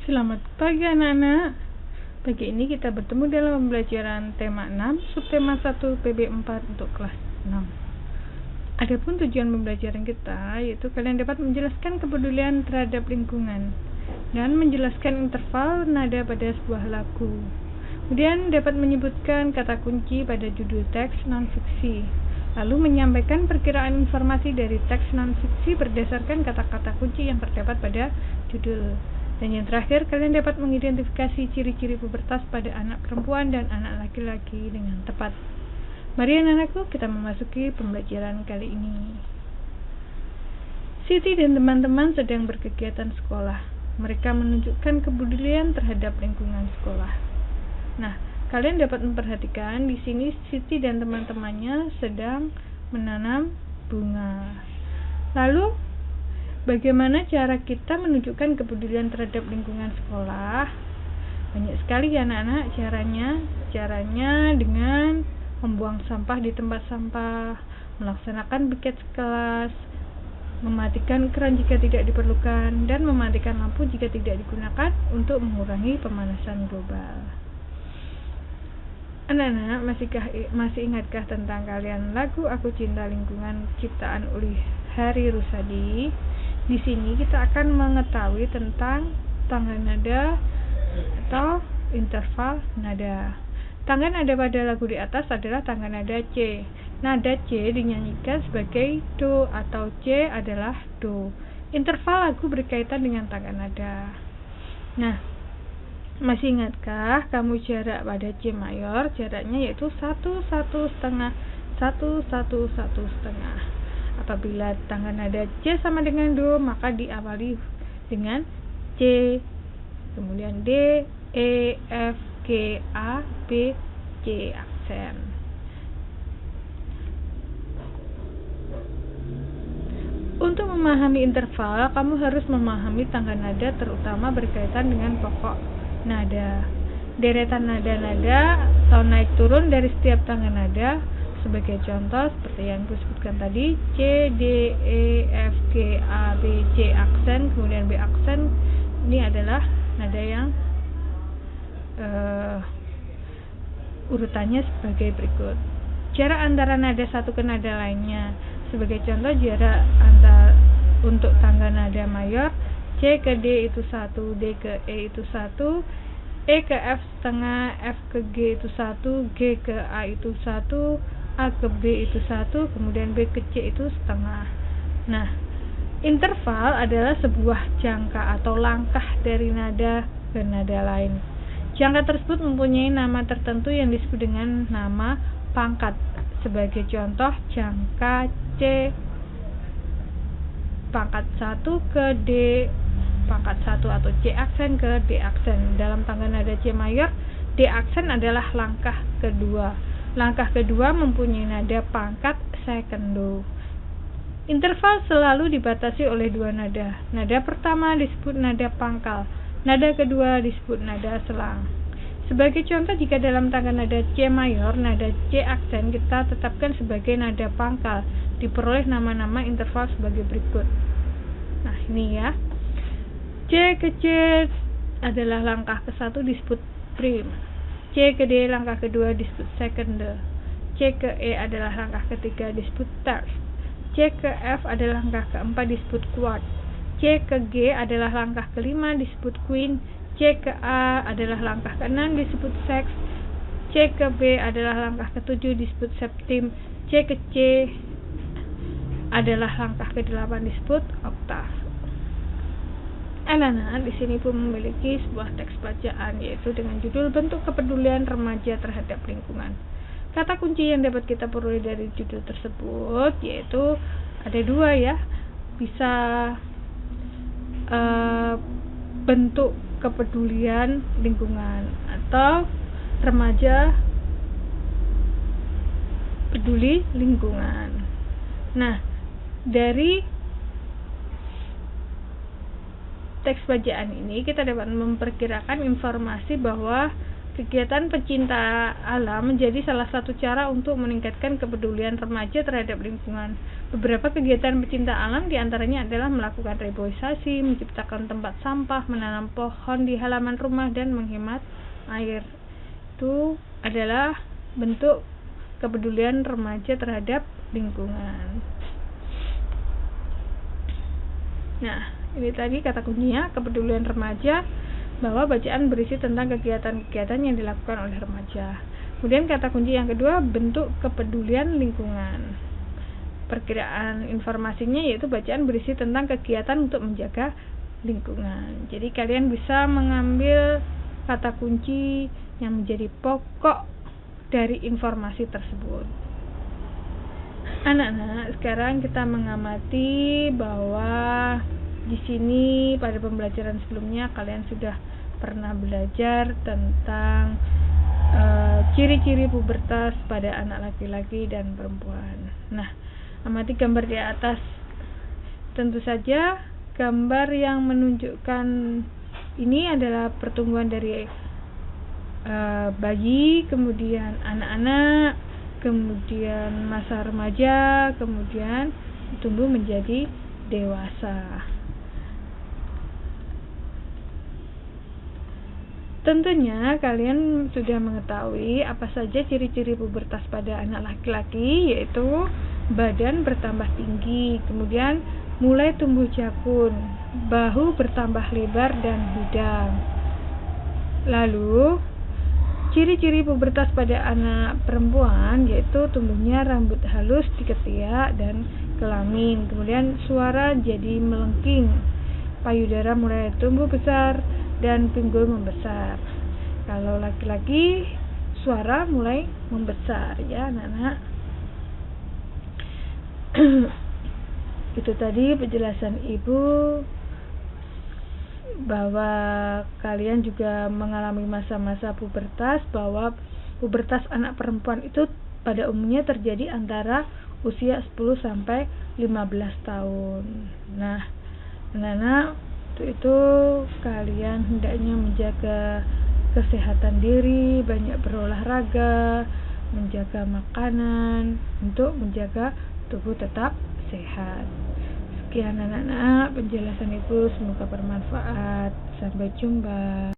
Selamat pagi anak-anak. Pagi ini kita bertemu dalam pembelajaran tema 6, subtema 1 PB4 untuk kelas 6. Adapun tujuan pembelajaran kita yaitu kalian dapat menjelaskan kepedulian terhadap lingkungan dan menjelaskan interval nada pada sebuah lagu. Kemudian dapat menyebutkan kata kunci pada judul teks non-fiksi, lalu menyampaikan perkiraan informasi dari teks non-fiksi berdasarkan kata-kata kunci yang terdapat pada judul. Dan yang terakhir, kalian dapat mengidentifikasi ciri-ciri pubertas pada anak perempuan dan anak laki-laki dengan tepat. Mari anak-anakku, kita memasuki pembelajaran kali ini. Siti dan teman-teman sedang berkegiatan sekolah. Mereka menunjukkan kepedulian terhadap lingkungan sekolah. Nah, kalian dapat memperhatikan di sini Siti dan teman-temannya sedang menanam bunga. Lalu, bagaimana cara kita menunjukkan kepedulian terhadap lingkungan sekolah? Banyak sekali ya anak-anak caranya dengan membuang sampah di tempat sampah, melaksanakan piket kelas, mematikan keran jika tidak diperlukan, dan mematikan lampu jika tidak digunakan untuk mengurangi pemanasan global. Anak-anak, masih ingatkah tentang kalian lagu Aku Cinta Lingkungan ciptaan oleh Hari Rusadi? Di sini kita akan mengetahui tentang tangga nada atau interval nada. Tangga nada pada lagu di atas adalah tangga nada C. Nada C dinyanyikan sebagai do atau C adalah do. Interval lagu berkaitan dengan tangga nada. Nah, masih ingatkah kamu jarak pada C mayor? Jaraknya yaitu 1, 1,5, 1, 1, 1,5. Apabila tangga nada C sama dengan do, maka diawali dengan C, kemudian D, E, F, G, A, B, C aksen. Untuk memahami interval, kamu harus memahami tangga nada terutama berkaitan dengan pokok nada. Deretan nada-nada atau naik turun dari setiap tangga nada. Sebagai contoh seperti yang disebutkan tadi, C, D, E, F, G, A, B, C aksen, kemudian B aksen. Ini adalah nada yang urutannya sebagai berikut. Jarak antara nada satu ke nada lainnya. Sebagai contoh, jarak untuk tangga nada mayor, C ke D itu 1, D ke E itu 1, E ke F setengah, F ke G itu 1, G ke A itu 1, A ke B itu 1, kemudian B ke C itu setengah. Nah, interval adalah sebuah jangka atau langkah dari nada ke nada lain. Jangka tersebut mempunyai nama tertentu yang disebut dengan nama pangkat. Sebagai contoh, jangka C pangkat 1 ke D pangkat 1 atau C aksen ke D aksen. Dalam tangga nada C mayor, D aksen adalah langkah kedua. Langkah kedua mempunyai nada pangkat secendo. Interval selalu dibatasi oleh dua nada. Nada pertama disebut nada pangkal, nada kedua disebut nada selang. Sebagai contoh, jika dalam tangga nada C mayor, nada C aksen kita tetapkan sebagai nada pangkal, diperoleh nama-nama interval sebagai berikut. Nah, ini ya. C ke C adalah langkah ke-1 disebut prim. C ke D langkah kedua disebut second. C ke E adalah langkah ketiga disebut third. C ke F adalah langkah keempat disebut quart. C ke G adalah langkah kelima disebut queen. C ke A adalah langkah keenam disebut sixth. C ke B adalah langkah ketujuh disebut septim. C ke C adalah langkah ke-8 disebut octave. Anak-anak di sini pun memiliki sebuah teks bacaan yaitu dengan judul Bentuk Kepedulian Remaja Terhadap Lingkungan. Kata kunci yang dapat kita peroleh dari judul tersebut yaitu ada dua ya, bisa bentuk kepedulian lingkungan atau remaja peduli lingkungan. Nah, dari teks bacaan ini kita dapat memperkirakan informasi bahwa kegiatan pecinta alam menjadi salah satu cara untuk meningkatkan kepedulian remaja terhadap lingkungan. Beberapa kegiatan pecinta alam diantaranya adalah melakukan reboisasi, menciptakan tempat sampah, menanam pohon di halaman rumah, dan menghemat air. Itu adalah bentuk kepedulian remaja terhadap lingkungan. Nah, ini tadi kata kuncinya, kepedulian remaja, bahwa bacaan berisi tentang kegiatan-kegiatan yang dilakukan oleh remaja. Kemudian kata kunci yang kedua, bentuk kepedulian lingkungan. Perkiraan informasinya yaitu bacaan berisi tentang kegiatan untuk menjaga lingkungan. Jadi kalian bisa mengambil kata kunci yang menjadi pokok dari informasi tersebut. Anak-anak, sekarang kita mengamati bahwa di sini pada pembelajaran sebelumnya kalian sudah pernah belajar tentang ciri-ciri pubertas pada anak laki-laki dan perempuan. Nah, amati gambar di atas. Tentu saja gambar yang menunjukkan ini adalah pertumbuhan dari bayi, kemudian anak-anak, kemudian masa remaja, kemudian tumbuh menjadi dewasa. Tentunya kalian sudah mengetahui apa saja ciri-ciri pubertas pada anak laki-laki, yaitu badan bertambah tinggi, kemudian mulai tumbuh jakun, bahu bertambah lebar dan bidang. Lalu ciri-ciri pubertas pada anak perempuan yaitu tumbuhnya rambut halus di ketiak dan kelamin, kemudian suara jadi melengking, payudara mulai tumbuh besar dan pinggul membesar. Kalau laki-laki suara mulai membesar, ya anak-anak. Itu tadi penjelasan ibu bahwa kalian juga mengalami masa-masa pubertas, bahwa pubertas anak perempuan itu pada umumnya terjadi antara usia 10 sampai 15 tahun. Nah, anak-anak, itu kalian hendaknya menjaga kesehatan diri, banyak berolahraga, menjaga makanan untuk menjaga tubuh tetap sehat. Sekian anak-anak penjelasan ibu, semoga bermanfaat. Sampai jumpa.